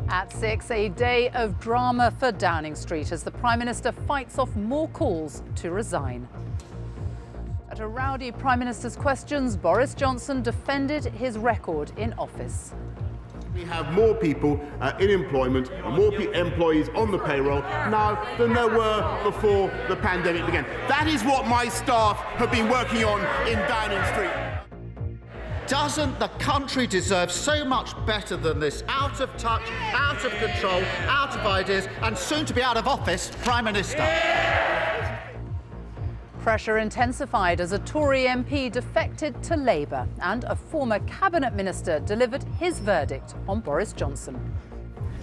At 6, a day of drama for Downing Street as the Prime Minister fights off more calls to resign. At a rowdy Prime Minister's questions, Boris Johnson defended his record in office. We have more people in employment and more employees on the payroll now than there were before the pandemic began. That is what my staff have been working on in Downing Street. Doesn't the country deserve so much better than this out of touch, out of control, out of ideas, and soon to be out of office Prime Minister? Pressure intensified as a Tory MP defected to Labour and a former cabinet minister delivered his verdict on Boris Johnson.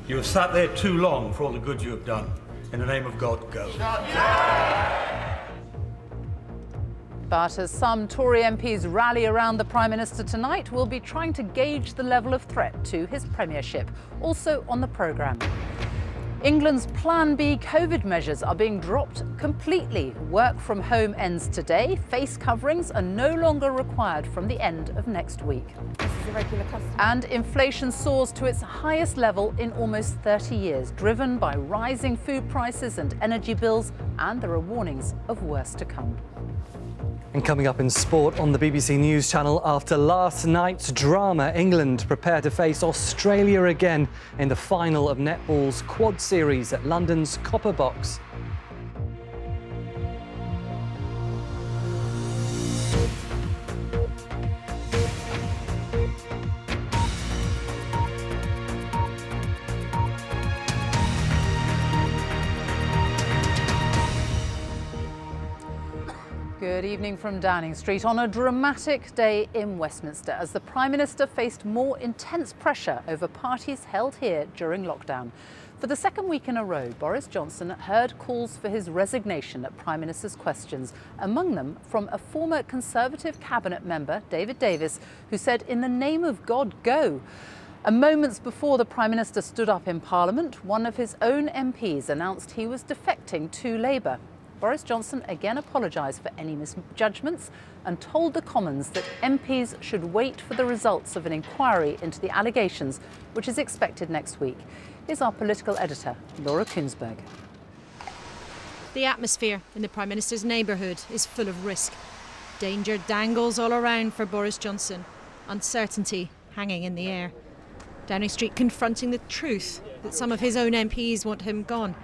You have sat there too long for all the good you have done. In the name of God, go. But as some Tory MPs rally around the Prime Minister tonight, we'll be trying to gauge the level of threat to his premiership. Also on the programme. England's Plan B COVID measures are being dropped completely. Work from home ends today. Face coverings are no longer required from the end of next week. This is a regular customer. And inflation soars to its highest level in almost 30 years, driven by rising food prices and energy bills, and there are warnings of worse to come. And coming up in sport on the BBC News channel, after last night's drama, England prepare to face Australia again in the final of netball's quad series at London's Copper Box. Good evening from Downing Street on a dramatic day in Westminster as the Prime Minister faced more intense pressure over parties held here during lockdown. For the second week in a row, Boris Johnson heard calls for his resignation at Prime Minister's questions, among them from a former Conservative cabinet member, David Davis, who said, "In the name of God, go." And moments before the Prime Minister stood up in Parliament, one of his own MPs announced he was defecting to Labour. Boris Johnson again apologised for any misjudgments and told the Commons that MPs should wait for the results of an inquiry into the allegations, which is expected next week. Here's our political editor, Laura Kunsberg. The atmosphere in the Prime Minister's neighbourhood is full of risk. Danger dangles all around for Boris Johnson. Uncertainty hanging in the air. Downing Street confronting the truth that some of his own MPs want him gone.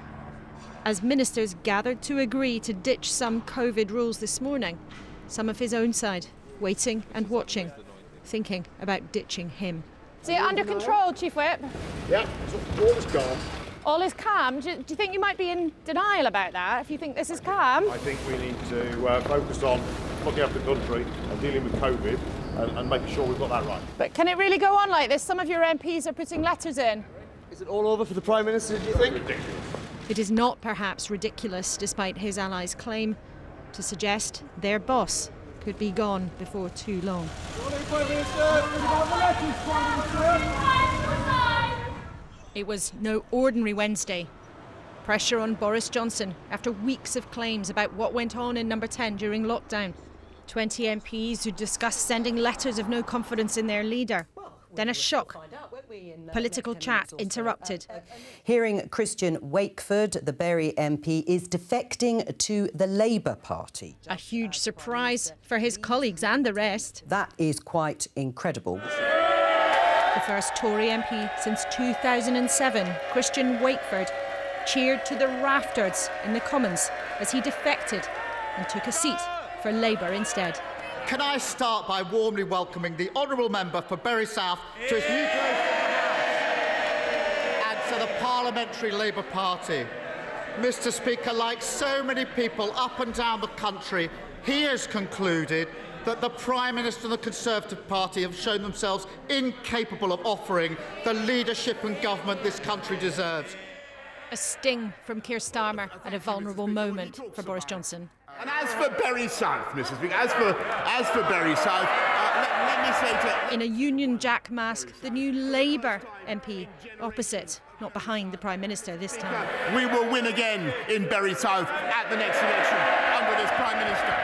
As ministers gathered to agree to ditch some COVID rules this morning, some of his own side waiting and watching, thinking about ditching him. Is it under control, Chief Whip? Yeah, all is calm. All is calm? Do you think you might be in denial about that, if you think this is calm? I think we need to focus on looking after the country and dealing with COVID and making sure we've got that right. But can it really go on like this? Some of your MPs are putting letters in. Is it all over for the Prime Minister, do you think? Ridiculous. It is not perhaps ridiculous, despite his allies' claim, to suggest their boss could be gone before too long. It was no ordinary Wednesday. Pressure on Boris Johnson after weeks of claims about what went on in Number 10 during lockdown. 20 MPs who discussed sending letters of no confidence in their leader. Then a shock. Political chat interrupted. Hearing Christian Wakeford, the Bury MP, is defecting to the Labour Party. A huge surprise for his colleagues and the rest. That is quite incredible. The first Tory MP since 2007, Christian Wakeford, cheered to the rafters in the Commons as he defected and took a seat for Labour instead. Can I start by warmly welcoming the honourable member for Bury South to his new place in the House and to the Parliamentary Labour Party. Mr Speaker, like so many people up and down the country, he has concluded that the Prime Minister and the Conservative Party have shown themselves incapable of offering the leadership and government this country deserves. A sting from Keir Starmer at a vulnerable moment for Boris Johnson. And as for Bury South, Mr Speaker, as for Bury South, let me say to... In a Union Jack mask, the new Labour MP opposite, not behind the Prime Minister this time. We will win again in Bury South at the next election under this Prime Minister.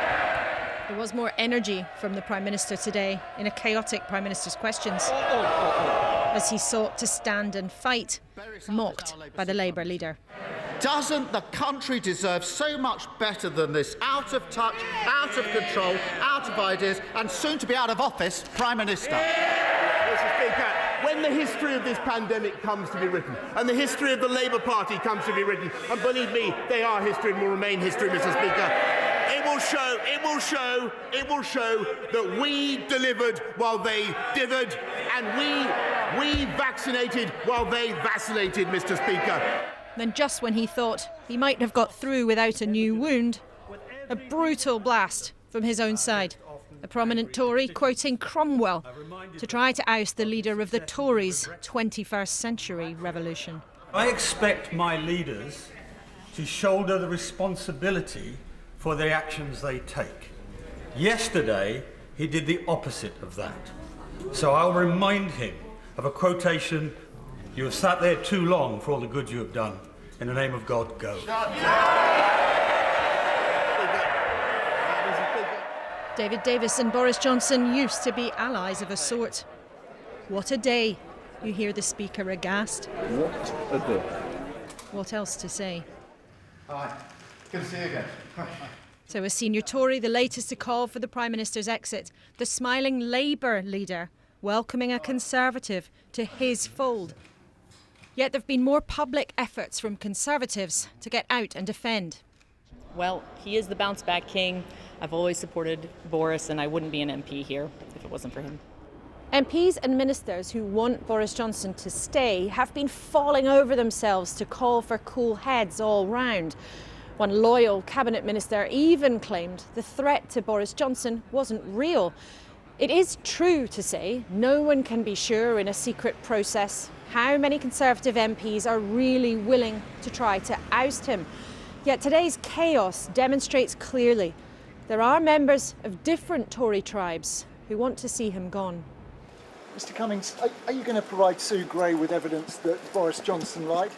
There was more energy from the Prime Minister today in a chaotic Prime Minister's questions as he sought to stand and fight, mocked by the Labour leader. Doesn't the country deserve so much better than this out of touch, out of control, out of ideas, and soon to be out of office Prime Minister? Mr Speaker, when the history of this pandemic comes to be written, and the history of the Labour Party comes to be written, and believe me, they are history and will remain history, Mr Speaker, it will show that we delivered while they dithered, and we vaccinated while they vacillated, Mr Speaker. Then just when he thought he might have got through without a new wound, a brutal blast from his own side. A prominent Tory quoting Cromwell to try to oust the leader of the Tories' 21st century revolution. I expect my leaders to shoulder the responsibility for the actions they take. Yesterday, he did the opposite of that. So I'll remind him of a quotation: "You have sat there too long for all the good you have done. In the name of God, go." David Davis and Boris Johnson used to be allies of a sort. What a day, you hear the Speaker aghast. What a day. What else to say? Hi, good to see you again. So a senior Tory, the latest to call for the Prime Minister's exit. The smiling Labour leader welcoming a Conservative to his fold. Yet there have been more public efforts from Conservatives to get out and defend. Well, he is the bounce-back king. I've always supported Boris, and I wouldn't be an MP here if it wasn't for him. MPs and ministers who want Boris Johnson to stay have been falling over themselves to call for cool heads all round. One loyal cabinet minister even claimed the threat to Boris Johnson wasn't real. It is true to say no one can be sure in a secret process how many Conservative MPs are really willing to try to oust him. Yet today's chaos demonstrates clearly there are members of different Tory tribes who want to see him gone. Mr Cummings, are you going to provide Sue Gray with evidence that Boris Johnson lied?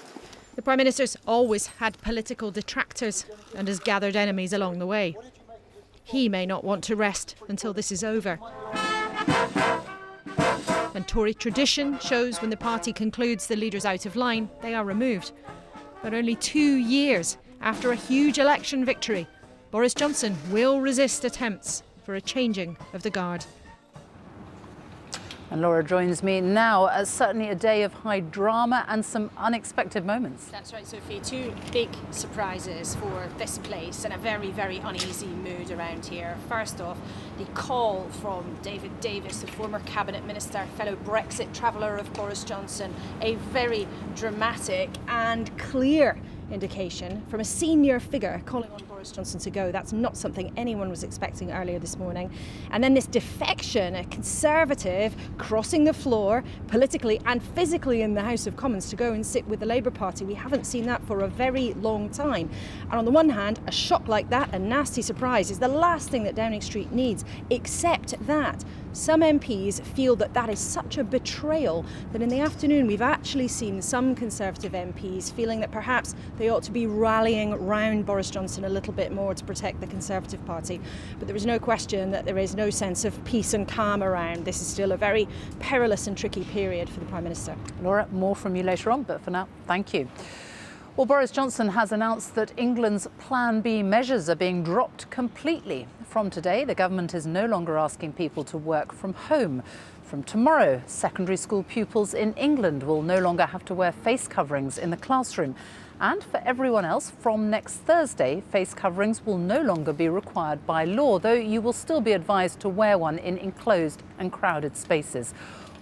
The Prime Minister's always had political detractors and has gathered enemies along the way. He may not want to rest until this is over. And Tory tradition shows when the party concludes the leader's out of line, they are removed. But only 2 years after a huge election victory, Boris Johnson will resist attempts for a changing of the guard. And Laura joins me now. Certainly a day of high drama and some unexpected moments. That's right, Sophie. 2 big surprises for this place and a very, very uneasy mood around here. First off, the call from David Davis, the former cabinet minister, fellow Brexit traveller of Boris Johnson. A very dramatic and clear indication from a senior figure calling on Boris Johnson to go. That's not something anyone was expecting earlier this morning. And then this defection, a Conservative crossing the floor politically and physically in the House of Commons to go and sit with the Labour Party. We haven't seen that for a very long time. And on the one hand, a shock like that, a nasty surprise, is the last thing that Downing Street needs, except accept that. Some MPs feel that that is such a betrayal that in the afternoon we've actually seen some Conservative MPs feeling that perhaps they ought to be rallying round Boris Johnson a little bit more to protect the Conservative Party. But there is no question that there is no sense of peace and calm around. This is still a very perilous and tricky period for the Prime Minister. Laura, more from you later on, but for now, thank you. Well, Boris Johnson has announced that England's Plan B measures are being dropped completely. From today, the government is no longer asking people to work from home. From tomorrow, secondary school pupils in England will no longer have to wear face coverings in the classroom. And for everyone else, from next Thursday, face coverings will no longer be required by law, though you will still be advised to wear one in enclosed and crowded spaces.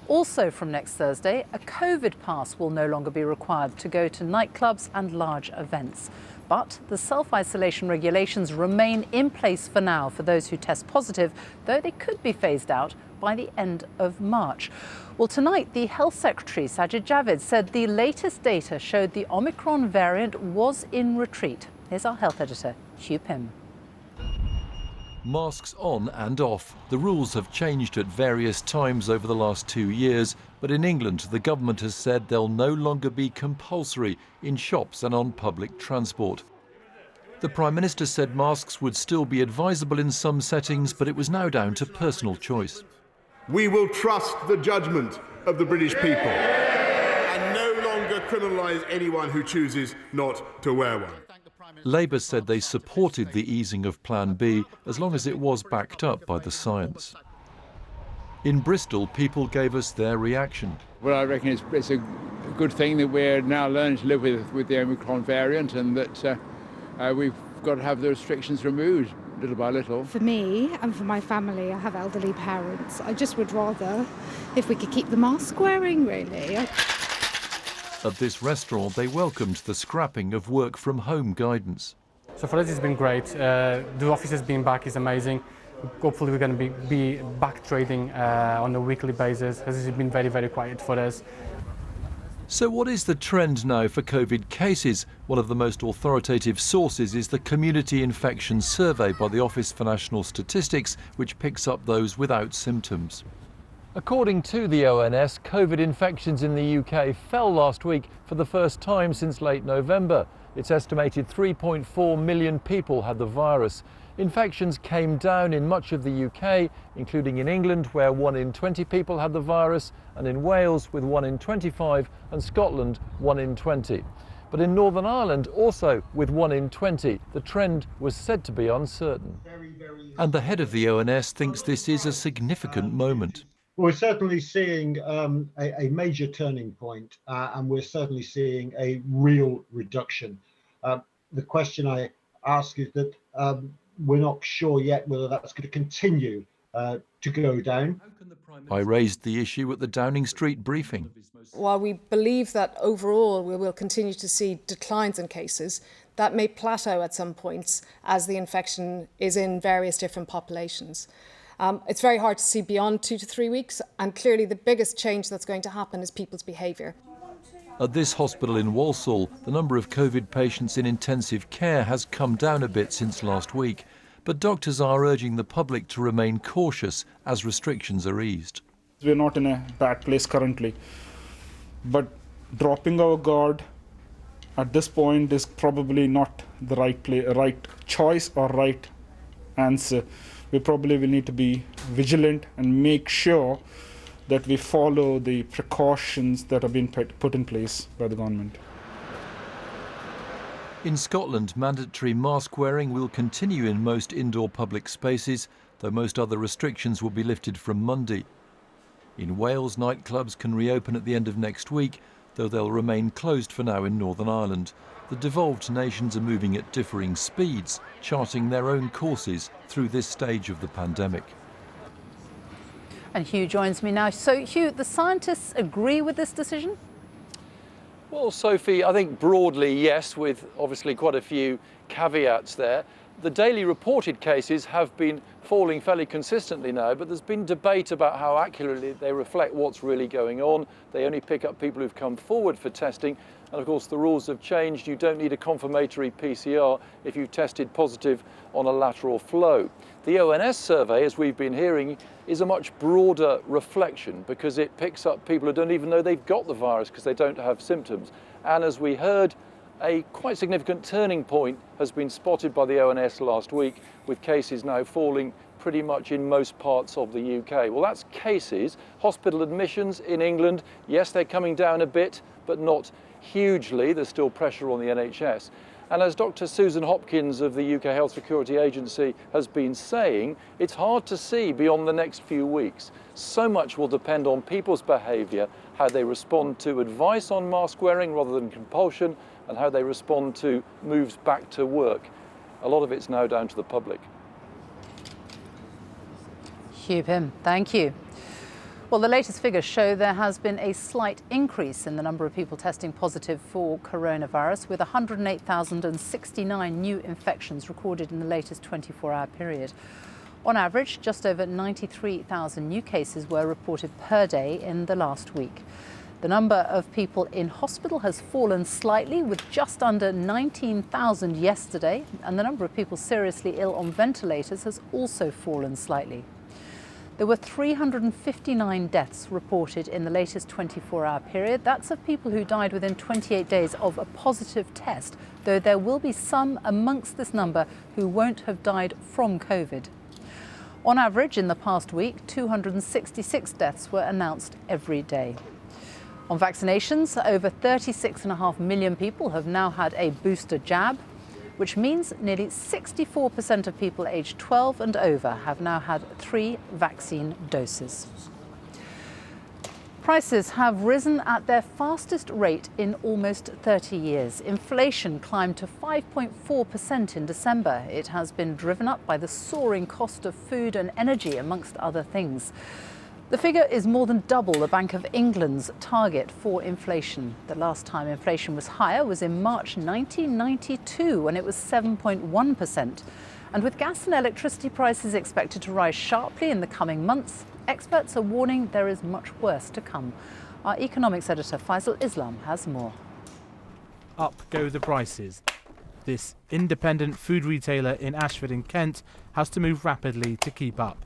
Also from next Thursday, a COVID pass will no longer be required to go to nightclubs and large events. But the self-isolation regulations remain in place for now for those who test positive, though they could be phased out by the end of March. Well, tonight, the Health Secretary, Sajid Javid, said the latest data showed the Omicron variant was in retreat. Here's our health editor, Hugh Pym. Masks on and off. The rules have changed at various times over the last 2 years, but in England the government has said they'll no longer be compulsory in shops and on public transport. The Prime Minister said masks would still be advisable in some settings, but it was now down to personal choice. We will trust the judgment of the British people and no longer criminalise anyone who chooses not to wear one. Labour said they supported the easing of Plan B as long as it was backed up by the science. In Bristol, people gave us their reaction. Well, I reckon it's a good thing that we're now learning to live with the Omicron variant, and that we've got to have the restrictions removed little by little. For me and for my family, I have elderly parents. I just would rather if we could keep the mask wearing, really. At this restaurant, they welcomed the scrapping of work-from-home guidance. So for us, it's been great. The offices being back is amazing. Hopefully, we're going to be back trading on a weekly basis, as it's been very, very quiet for us. So what is the trend now for COVID cases? One of the most authoritative sources is the Community Infection Survey by the Office for National Statistics, which picks up those without symptoms. According to the ONS, COVID infections in the UK fell last week for the first time since late November. It's estimated 3.4 million people had the virus. Infections came down in much of the UK, including in England, where 1 in 20 people had the virus, and in Wales with 1 in 25, and Scotland 1 in 20. But in Northern Ireland, also with 1 in 20, the trend was said to be uncertain. And the head of the ONS thinks this is a significant moment. We're certainly seeing a major turning point, and we're certainly seeing a real reduction. The question I ask is that we're not sure yet whether that's going to continue to go down. I raised the issue at the Downing Street briefing. While we believe that overall we will continue to see declines in cases, that may plateau at some points as the infection is in various different populations. It's very hard to see beyond 2 to 3 weeks, and clearly the biggest change that's going to happen is people's behaviour. At this hospital in Walsall, the number of COVID patients in intensive care has come down a bit since last week, but doctors are urging the public to remain cautious as restrictions are eased. We're not in a bad place currently, but dropping our guard at this point is probably not the right choice or right answer. We probably will need to be vigilant and make sure that we follow the precautions that have been put in place by the government. In Scotland, mandatory mask wearing will continue in most indoor public spaces, though most other restrictions will be lifted from Monday. In Wales, nightclubs can reopen at the end of next week, though they'll remain closed for now in Northern Ireland. The devolved nations are moving at differing speeds, charting their own courses through this stage of the pandemic. And Hugh joins me now. So, Hugh, the scientists agree with this decision? Well, Sophie, I think broadly, yes, with obviously quite a few caveats there. The daily reported cases have been falling fairly consistently now, but there's been debate about how accurately they reflect what's really going on. They only pick up people who've come forward for testing. And of course, the rules have changed. You don't need a confirmatory PCR if you've tested positive on a lateral flow. The ONS survey, as we've been hearing, is a much broader reflection because it picks up people who don't even know they've got the virus because they don't have symptoms. And as we heard, a quite significant turning point has been spotted by the ONS last week, with cases now falling pretty much in most parts of the UK. Well, that's cases. Hospital admissions in England, yes, they're coming down a bit, but not hugely. There's still pressure on the NHS. And as Dr. Susan Hopkins of the UK Health Security Agency has been saying, it's hard to see beyond the next few weeks. So much will depend on people's behaviour, how they respond to advice on mask wearing rather than compulsion, and how they respond to moves back to work. A lot of it's now down to the public. Hugh Pym, thank you. Well, the latest figures show there has been a slight increase in the number of people testing positive for coronavirus, with 108,069 new infections recorded in the latest 24-hour period. On average, just over 93,000 new cases were reported per day in the last week. The number of people in hospital has fallen slightly, with just under 19,000 yesterday, and the number of people seriously ill on ventilators has also fallen slightly. There were 359 deaths reported in the latest 24-hour period. That's of people who died within 28 days of a positive test, though there will be some amongst this number who won't have died from COVID. On average, in the past week, 266 deaths were announced every day. On vaccinations, over 36.5 million people have now had a booster jab, which means nearly 64% of people aged 12 and over have now had 3 vaccine doses. Prices have risen at their fastest rate in almost 30 years. Inflation climbed to 5.4% in December. It has been driven up by the soaring cost of food and energy, amongst other things. The figure is more than double the Bank of England's target for inflation. The last time inflation was higher was in March 1992, when it was 7.1%. And with gas and electricity prices expected to rise sharply in the coming months, experts are warning there is much worse to come. Our economics editor Faisal Islam has more. Up go the prices. This independent food retailer in Ashford in Kent has to move rapidly to keep up.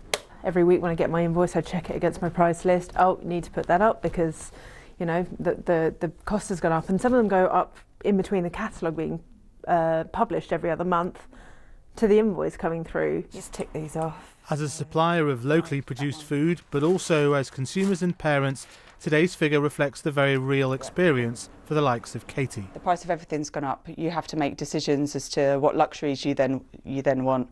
Every week when I get my invoice, I check it against my price list. Oh, need to put that up because, you know, the cost has gone up, and some of them go up in between the catalogue being published every other month to the invoice coming through. Just tick these off. As a supplier of locally produced food, but also as consumers and parents, today's figure reflects the very real experience for the likes of Katie. The price of everything's gone up. You have to make decisions as to what luxuries you then want.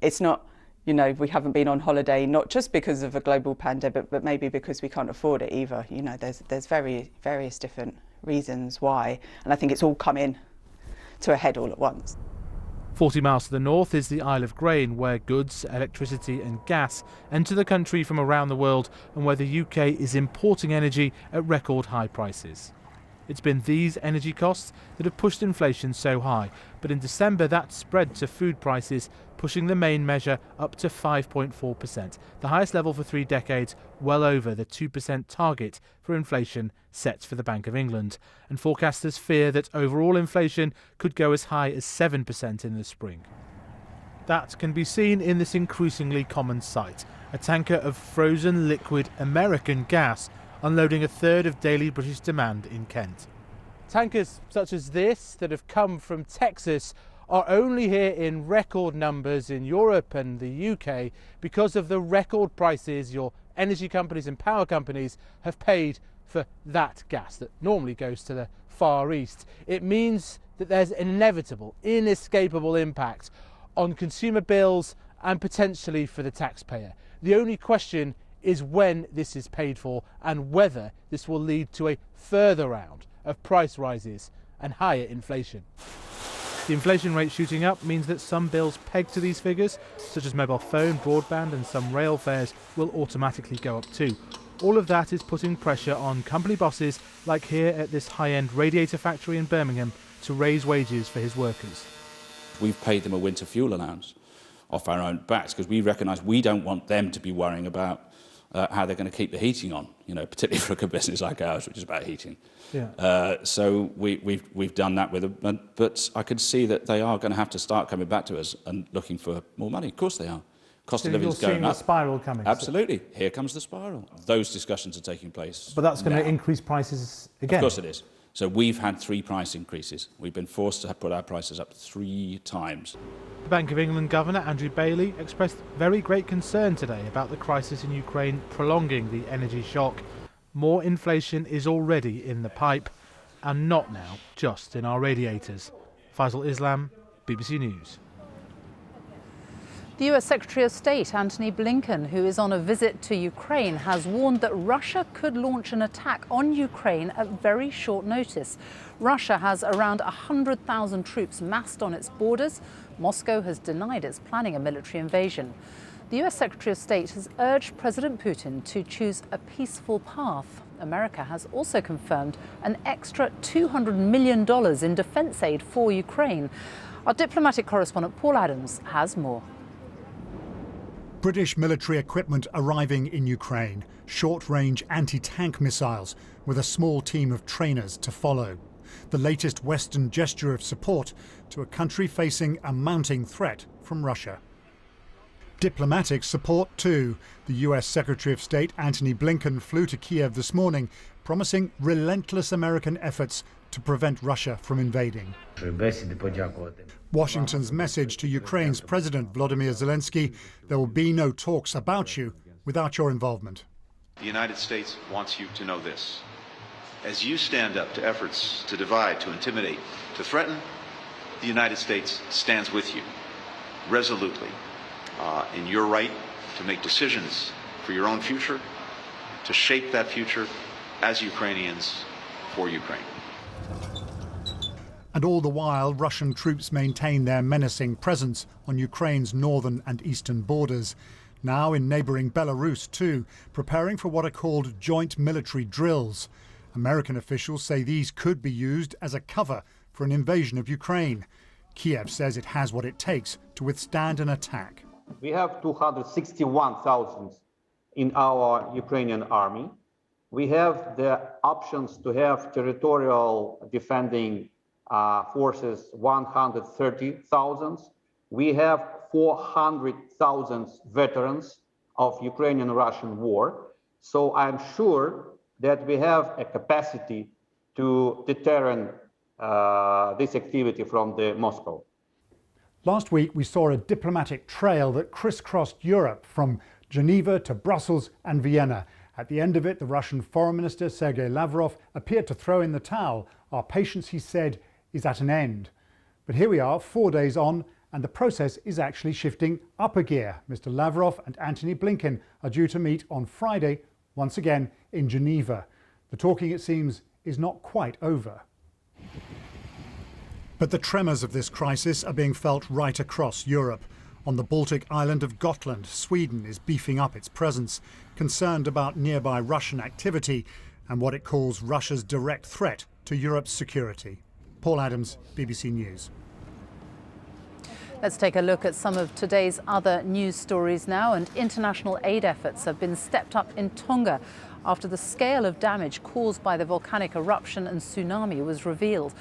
It's not, you know, we haven't been on holiday, not just because of a global pandemic, but maybe because we can't afford it either. You know, there's various different reasons why, and I think it's all come in to a head all at once. 40 miles to the north is the Isle of Grain, where goods, electricity and gas enter the country from around the world, and where the UK is importing energy at record high prices. It's been these energy costs that have pushed inflation so high, but in December that spread to food prices, pushing the main measure up to 5.4%, the highest level for 3 decades, well over the 2% target for inflation set for the Bank of England. And forecasters fear that overall inflation could go as high as 7% in the spring. That can be seen in this increasingly common sight, a tanker of frozen liquid American gas unloading a third of daily British demand in Kent. Tankers such as this that have come from Texas are only here in record numbers in Europe and the UK because of the record prices your energy companies and power companies have paid for that gas that normally goes to the Far East. It means that there's an inevitable, inescapable impact on consumer bills and potentially for the taxpayer. The only question is when this is paid for and whether this will lead to a further round of price rises and higher inflation. The inflation rate shooting up means that some bills pegged to these figures, such as mobile phone, broadband and some rail fares, will automatically go up too. All of that is putting pressure on company bosses like here at this high-end radiator factory in Birmingham to raise wages for his workers. We've paid them a winter fuel allowance off our own backs because we recognise we don't want them to be worrying about how they're going to keep the heating on, particularly for a business like ours, which is about heating. Yeah. So we've done that with them, but I could see that they are going to have to start coming back to us and looking for more money. Of course they are. Cost of living is going up. You're seeing the spiral coming. Absolutely. Here comes the spiral. Those discussions are taking place. But that's going now. to increase prices again. Of course it is. So we've had 3 price increases. We've been forced to put our prices up 3 times. The Bank of England Governor Andrew Bailey expressed very great concern today about the crisis in Ukraine prolonging the energy shock. More inflation is already in the pipe, and not now just in our radiators. Faisal Islam, BBC News. The US Secretary of State Antony Blinken, who is on a visit to Ukraine, has warned that Russia could launch an attack on Ukraine at very short notice. Russia has around 100,000 troops massed on its borders. Moscow has denied it's planning a military invasion. The US Secretary of State has urged President Putin to choose a peaceful path. America has also confirmed an extra $200 million in defence aid for Ukraine. Our diplomatic correspondent Paul Adams has more. British military equipment arriving in Ukraine, short-range anti-tank missiles with a small team of trainers to follow. The latest Western gesture of support to a country facing a mounting threat from Russia. Diplomatic support too. The US Secretary of State Antony Blinken flew to Kiev this morning, promising relentless American efforts to prevent Russia from invading. Washington's message to Ukraine's President Volodymyr Zelensky: there will be no talks about you without your involvement. The United States wants you to know this. As you stand up to efforts to divide, to intimidate, to threaten, the United States stands with you resolutely in your right to make decisions for your own future, to shape that future as Ukrainians for Ukraine. And all the while, Russian troops maintain their menacing presence on Ukraine's northern and eastern borders. Now in neighbouring Belarus too, preparing for what are called joint military drills. American officials say these could be used as a cover for an invasion of Ukraine. Kiev says it has what it takes to withstand an attack. We have 261,000 in our Ukrainian army. We have the options to have territorial defending forces 130,000. We have 400,000 veterans of Ukrainian-Russian war. So I'm sure that we have a capacity to deter this activity from Moscow. Last week we saw a diplomatic trail that crisscrossed Europe from Geneva to Brussels and Vienna. At the end of it, the Russian Foreign Minister Sergei Lavrov appeared to throw in the towel. Our patience, he said, is at an end. But here we are, 4 days on, and the process is actually shifting up a gear. Mr. Lavrov and Antony Blinken are due to meet on Friday, once again in Geneva. The talking, it seems, is not quite over. But the tremors of this crisis are being felt right across Europe. On the Baltic island of Gotland, Sweden is beefing up its presence, concerned about nearby Russian activity and what it calls Russia's direct threat to Europe's security. Paul Adams, BBC News. Let's take a look at some of today's other news stories now. And international aid efforts have been stepped up in Tonga after the scale of damage caused by the volcanic eruption and tsunami was revealed.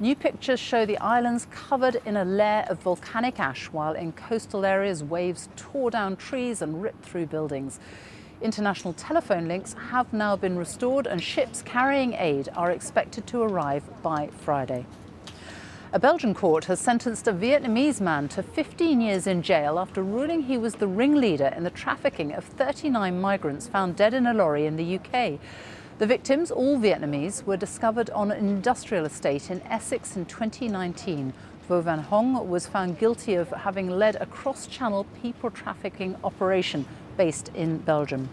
New pictures show the islands covered in a layer of volcanic ash, while in coastal areas waves tore down trees and ripped through buildings. International telephone links have now been restored and ships carrying aid are expected to arrive by Friday. A Belgian court has sentenced a Vietnamese man to 15 years in jail after ruling he was the ringleader in the trafficking of 39 migrants found dead in a lorry in the UK. The victims, all Vietnamese, were discovered on an industrial estate in Essex in 2019. Vo Van Hong was found guilty of having led a cross-channel people trafficking operation based in Belgium.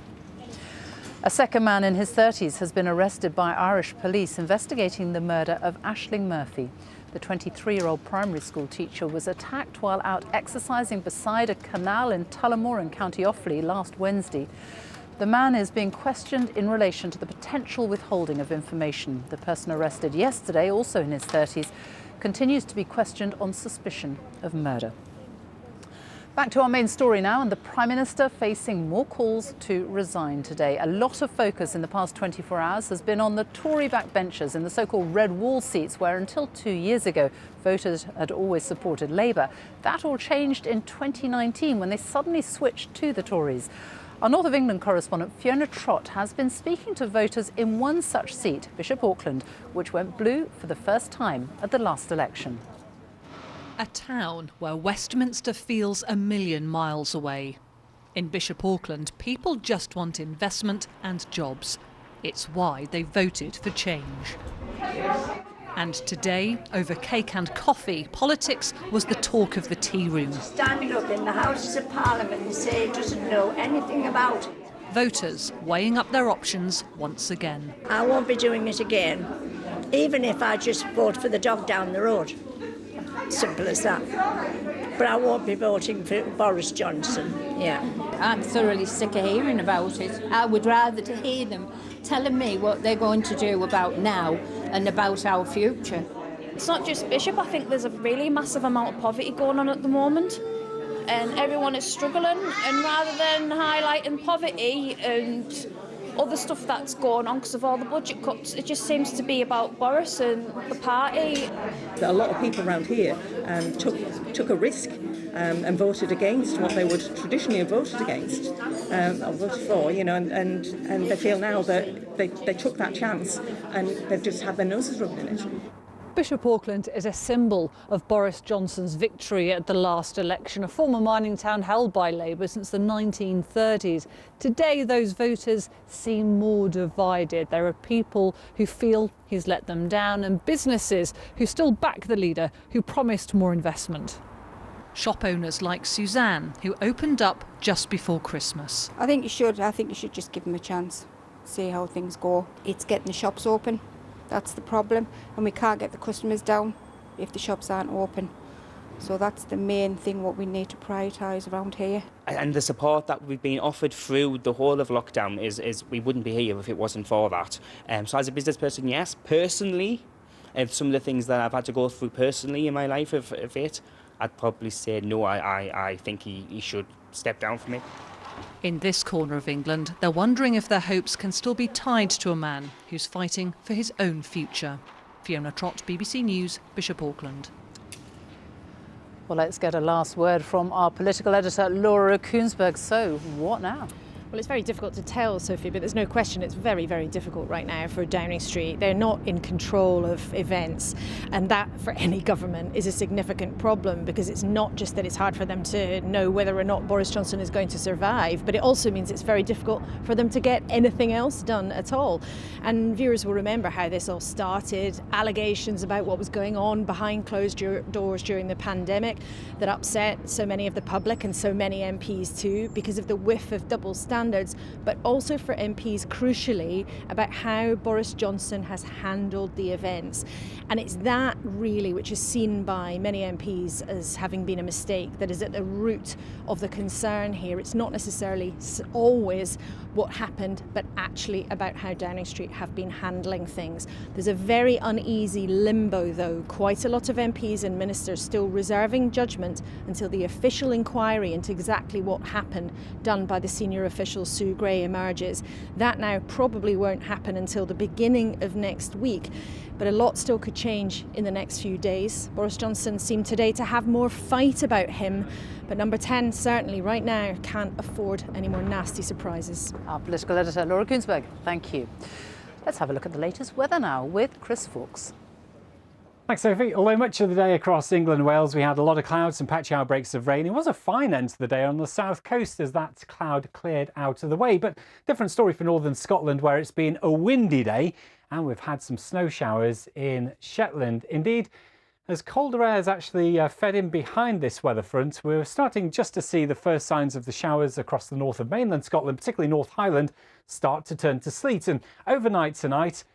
A second man in his 30s has been arrested by Irish police investigating the murder of Aisling Murphy. The 23-year-old primary school teacher was attacked while out exercising beside a canal in Tullamore in County Offaly last Wednesday. The man is being questioned in relation to the potential withholding of information. The person arrested yesterday, also in his 30s, continues to be questioned on suspicion of murder. Back to our main story now, and the Prime Minister facing more calls to resign today. A lot of focus in the past 24 hours has been on the Tory backbenchers in the so-called red wall seats, where until 2 years ago voters had always supported Labour. That all changed in 2019 when they suddenly switched to the Tories. Our North of England correspondent Fiona Trott has been speaking to voters in one such seat, Bishop Auckland, which went blue for the first time at the last election. A town where Westminster feels a million miles away. In Bishop Auckland, people just want investment and jobs. It's why they voted for change. And today, over cake and coffee, politics was the talk of the tea room. Standing up in the Houses of Parliament and say he doesn't know anything about it. Voters weighing up their options once again. I won't be doing it again, even if I just vote for the dog down the road. Simple as that. But I won't be voting for Boris Johnson, yeah. I'm thoroughly sick of hearing about it. I would rather to hear them telling me what they're going to do about now and about our future. It's not just Bishop, I think there's a really massive amount of poverty going on at the moment and everyone is struggling, and rather than highlighting poverty and other stuff that's going on because of all the budget cuts, it just seems to be about Boris and the party. A lot of people around here took a risk and voted against what they would traditionally have voted against, or voted for, you know, and they feel now that they took that chance and they've just had their noses rubbed in it. Bishop Auckland is a symbol of Boris Johnson's victory at the last election, a former mining town held by Labour since the 1930s. Today, those voters seem more divided. There are people who feel he's let them down and businesses who still back the leader, who promised more investment. Shop owners like Suzanne, who opened up just before Christmas. I think you should just give them a chance, see how things go. It's getting the shops open. That's the problem, and we can't get the customers down if the shops aren't open. So that's the main thing what we need to prioritise around here. And the support that we've been offered through the whole of lockdown is we wouldn't be here if it wasn't for that. So as a business person, yes. Personally, if some of the things that I've had to go through personally in my life of it, I'd probably say no, I think he should step down from it. In this corner of England, they're wondering if their hopes can still be tied to a man who's fighting for his own future. Fiona Trott, BBC News, Bishop Auckland. Well, let's get a last word from our political editor, Laura Koonsberg. So, what now? Well, it's very difficult to tell, Sophie, but there's no question it's very, very difficult right now for Downing Street. They're not in control of events, and that, for any government, is a significant problem, because it's not just that it's hard for them to know whether or not Boris Johnson is going to survive, but it also means it's very difficult for them to get anything else done at all. And viewers will remember how this all started, allegations about what was going on behind closed doors during the pandemic that upset so many of the public and so many MPs too, because of the whiff of double standards, but also for MPs, crucially, about how Boris Johnson has handled the events. And it's that really which is seen by many MPs as having been a mistake that is at the root of the concern here. It's not necessarily always what happened, but actually about how Downing Street have been handling things. There's a very uneasy limbo, though. Quite a lot of MPs and ministers still reserving judgment until the official inquiry into exactly what happened done by the senior official Sue Gray emerges. That now probably won't happen until the beginning of next week. But a lot still could change in the next few days. Boris Johnson seemed today to have more fight about him, but number 10 certainly right now can't afford any more nasty surprises. Our political editor, Laura Koonsberg, thank you. Let's have a look at the latest weather now with Chris Fawkes. Thanks, Sophie. Although much of the day across England and Wales we had a lot of clouds and patchy outbreaks of rain, it was a fine end to the day on the south coast as that cloud cleared out of the way. But different story for northern Scotland, where it's been a windy day and we've had some snow showers in Shetland. Indeed, as colder air has actually fed in behind this weather front, we're starting just to see the first signs of the showers across the north of mainland Scotland, particularly North Highland, start to turn to sleet. And overnight tonight,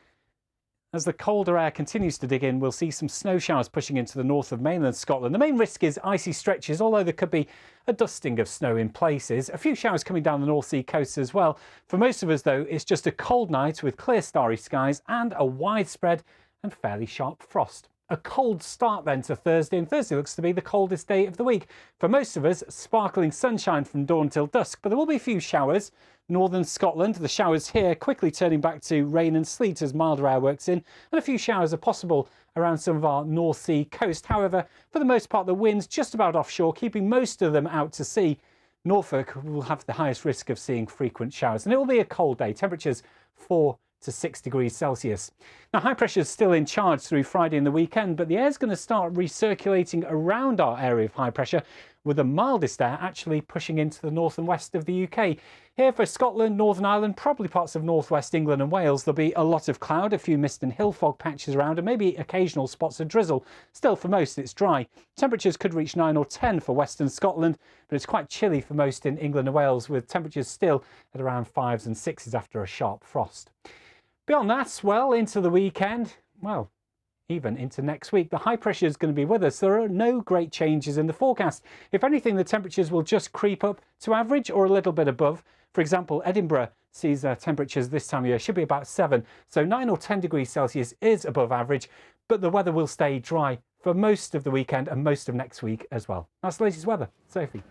as the colder air continues to dig in, we'll see some snow showers pushing into the north of mainland Scotland. The main risk is icy stretches, although there could be a dusting of snow in places. A few showers coming down the North Sea coast as well. For most of us, though, it's just a cold night with clear starry skies and a widespread and fairly sharp frost. A cold start then to Thursday, and Thursday looks to be the coldest day of the week. For most of us, sparkling sunshine from dawn till dusk, but there will be a few showers. Northern Scotland, the showers here quickly turning back to rain and sleet as milder air works in, and a few showers are possible around some of our North Sea coast. However, for the most part, the wind's just about offshore, keeping most of them out to sea. Norfolk will have the highest risk of seeing frequent showers, and it will be a cold day, temperatures 4 to 6 degrees Celsius. Now, high pressure is still in charge through Friday and the weekend, but the air is going to start recirculating around our area of high pressure, with the mildest air actually pushing into the north and west of the UK. Here for Scotland, Northern Ireland, probably parts of northwest England and Wales, there'll be a lot of cloud, a few mist and hill fog patches around, and maybe occasional spots of drizzle. Still, for most, it's dry. Temperatures could reach 9 or 10 for western Scotland, but it's quite chilly for most in England and Wales, with temperatures still at around 5s and 6s after a sharp frost. Beyond that, well, into the weekend, well, even into next week, the high pressure is going to be with us. There are no great changes in the forecast. If anything, the temperatures will just creep up to average or a little bit above. For example, Edinburgh sees temperatures this time of year should be about 7, so 9 or 10 degrees Celsius is above average, but the weather will stay dry for most of the weekend and most of next week as well. That's the latest weather. Sophie.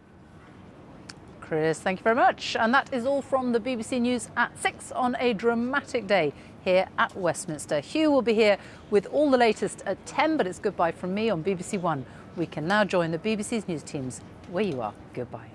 Chris, thank you very much. And that is all from the BBC News at 6 on a dramatic day here at Westminster. Hugh will be here with all the latest at 10, but it's goodbye from me on BBC One. We can now join the BBC's news teams where you are. Goodbye.